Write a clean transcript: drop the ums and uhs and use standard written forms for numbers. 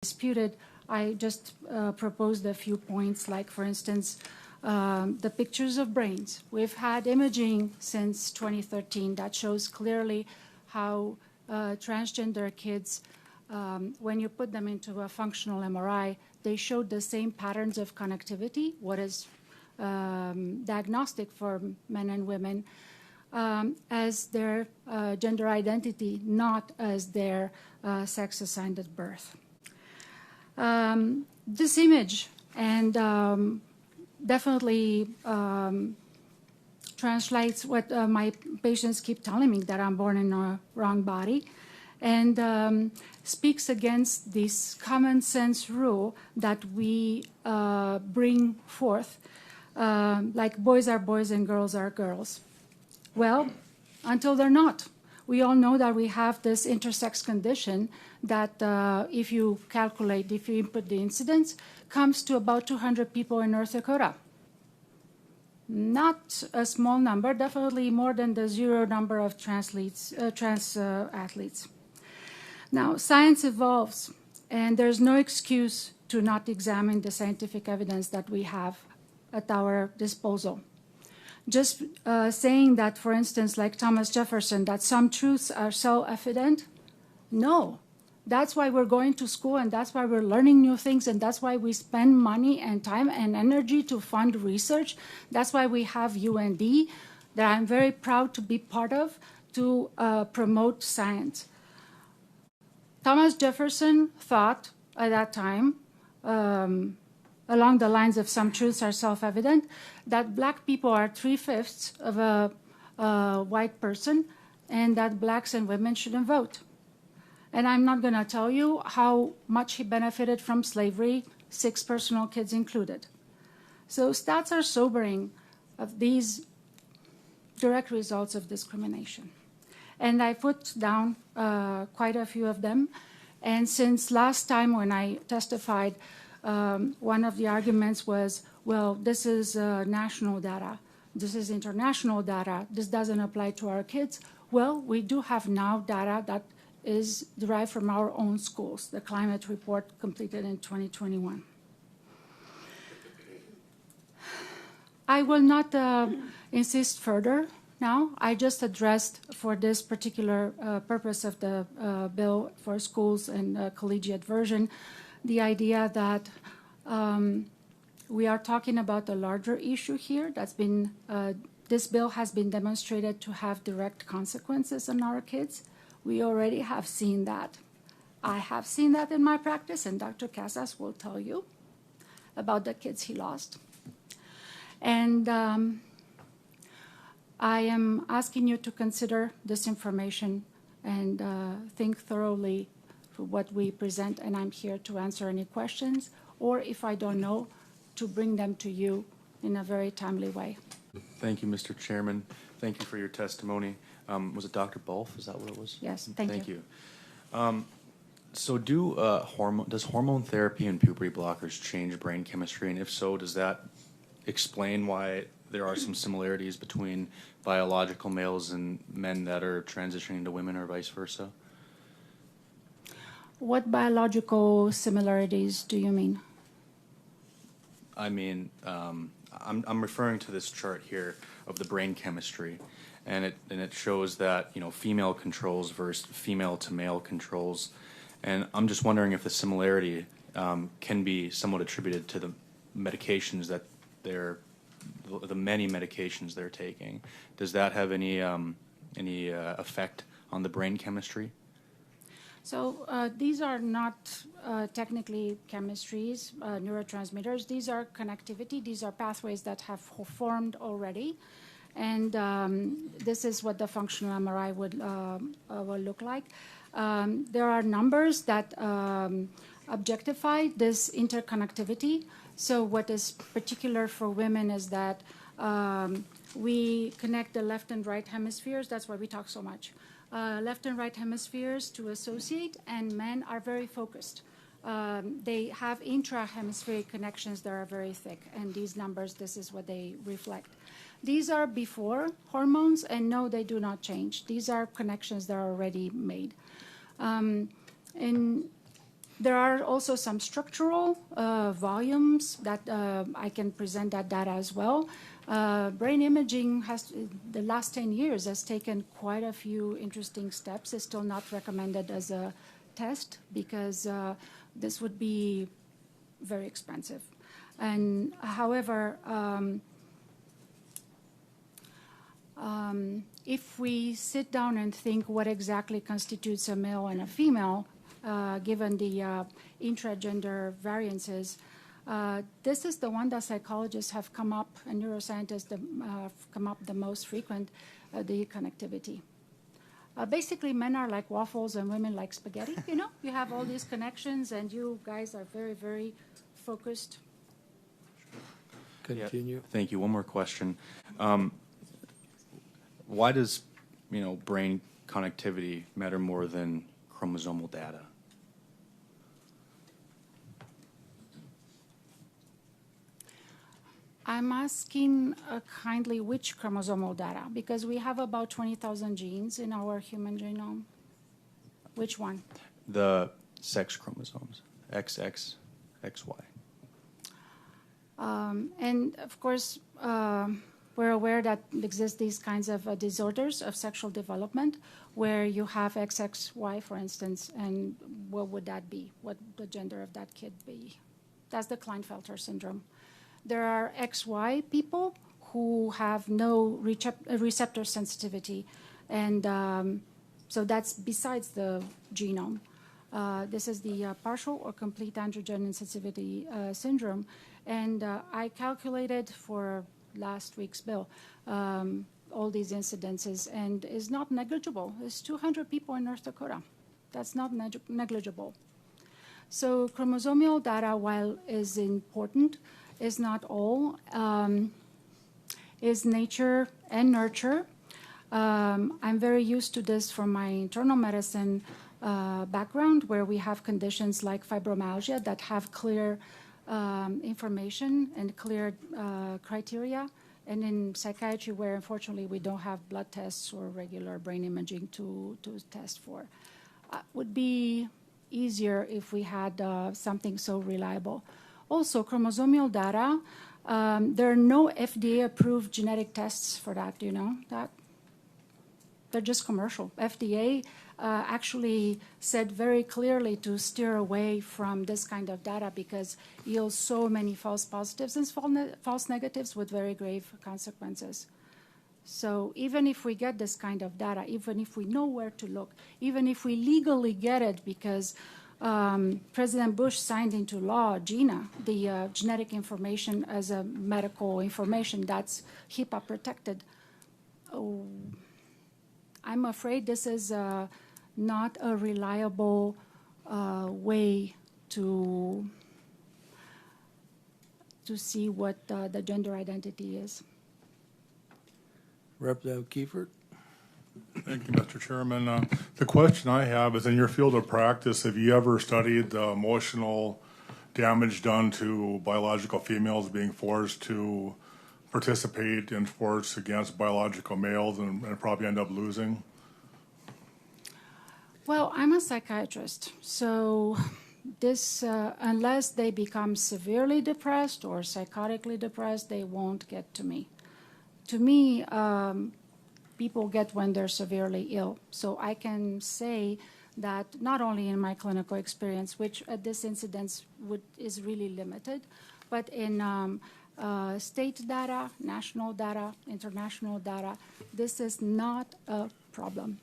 disputed. I just proposed a few points, like, for instance, the pictures of brains. We've had imaging since 2013 that shows clearly how transgender kids, when you put them into a functional MRI, they showed the same patterns of connectivity, what is diagnostic for men and women, as their gender identity, not as their sex assigned at birth. This image and definitely translates what my patients keep telling me, that I'm born in a wrong body, and speaks against this common sense rule that we bring forth, like boys are boys and girls are girls. Well, until they're not. We all know that we have this intersex condition that if you calculate, if you input the incidence, comes to about 200 people in North Dakota. Not a small number, definitely more than the zero number of trans athletes. Now, science evolves, and there's no excuse to not examine the scientific evidence that we have at our disposal. Just saying that, for instance, like Thomas Jefferson, that some truths are self-evident, no. That's why we're going to school, and that's why we're learning new things, and that's why we spend money and time and energy to fund research. That's why we have UND, that I'm very proud to be part of, to promote science. Thomas Jefferson thought at that time, along the lines of some truths are self-evident, that black people are 3/5 of a white person, and that blacks and women shouldn't vote. And I'm not going to tell you how much he benefited from slavery, 6 personal kids included. So stats are sobering of these direct results of discrimination. And I put down quite a few of them. And since last time when I testified, one of the arguments was, well, this is national data. This is international data. This doesn't apply to our kids. Well, we do have now data that is derived from our own schools, the climate report completed in 2021. I will not insist further now. I just addressed for this particular purpose of the bill for schools and collegiate version, the idea that we are talking about a larger issue here that's been, this bill has been demonstrated to have direct consequences on our kids. We already have seen that. I have seen that in my practice, and Dr. Casas will tell you about the kids he lost. And I am asking you to consider this information and think thoroughly for what we present, and I'm here to answer any questions, or if I don't know, to bring them to you in a very timely way. Thank you, Mr. Chairman. Thank you for your testimony. Was it Dr. Balf? Is that what it was? Yes, thank you. So does hormone therapy and puberty blockers change brain chemistry? And if so, does that explain why there are some similarities between biological males and men that are transitioning to women, or vice versa? What biological similarities do you mean? I mean, I'm referring to this chart here of the brain chemistry, and it shows that, you know, female controls versus female to male controls, and I'm just wondering if the similarity can be somewhat attributed to the medications that the many medications they're taking. Does that have any effect on the brain chemistry? So these are not technically chemistries, neurotransmitters. These are connectivity. These are pathways that have formed already. And this is what the functional MRI will look like. There are numbers that objectify this interconnectivity. So what is particular for women is that we connect the left and right hemispheres. That's why we talk so much. Left and right hemispheres to associate, and men are very focused. They have intra-hemispheric connections that are very thick, and these numbers, this is what they reflect. These are before hormones, and no, they do not change. These are connections that are already made. And There are also some structural volumes that I can present that data as well. Brain imaging has, the last 10 years, has taken quite a few interesting steps. It's still not recommended as a test because this would be very expensive. And however, if we sit down and think what exactly constitutes a male and a female, given the intragender variances, this is the one that psychologists have come up, and neuroscientists have come up the most frequent, the connectivity. Basically, men are like waffles and women like spaghetti. You know, you have all these connections, and you guys are very, very focused. Continue. Yeah, thank you. One more question. Why does, brain connectivity matter more than chromosomal data? I'm asking kindly which chromosomal data, because we have about 20,000 genes in our human genome. Which one? The sex chromosomes, XX, XY. And of course, we're aware that exist these kinds of disorders of sexual development where you have XXY, for instance, and what would that be? What would the gender of that kid be? That's the Klinefelter syndrome. There are XY people who have no receptor sensitivity, and so that's besides the genome. This is the partial or complete androgen insensitivity syndrome, and I calculated for last week's bill all these incidences, and is not negligible. It's 200 people in North Dakota. That's not negligible. So chromosomal data, while is important, is not all, is nature and nurture. I'm very used to this from my internal medicine background, where we have conditions like fibromyalgia that have clear information and clear criteria, and in psychiatry where unfortunately we don't have blood tests or regular brain imaging to test for. Would be easier if we had something so reliable. Also, chromosomal data, there are no FDA-approved genetic tests for that, you know, that they're just commercial. FDA actually said very clearly to steer away from this kind of data because it yields so many false positives and false negatives with very grave consequences. So even if we get this kind of data, even if we know where to look, even if we legally get it because President Bush signed into law GINA, the genetic information as a medical information that's HIPAA protected. Oh, I'm afraid this is not a reliable way to see what the gender identity is. Representative Kiefert. Thank you, Mr. Chairman. The question I have is, in your field of practice, have you ever studied the emotional damage done to biological females being forced to participate in sports against biological males and probably end up losing? Well, I'm a psychiatrist, so this, unless they become severely depressed or psychotically depressed, they won't get to me. To me, people get when they're severely ill. So I can say that not only in my clinical experience, which at this incidence is really limited, but in state data, national data, international data, this is not a problem.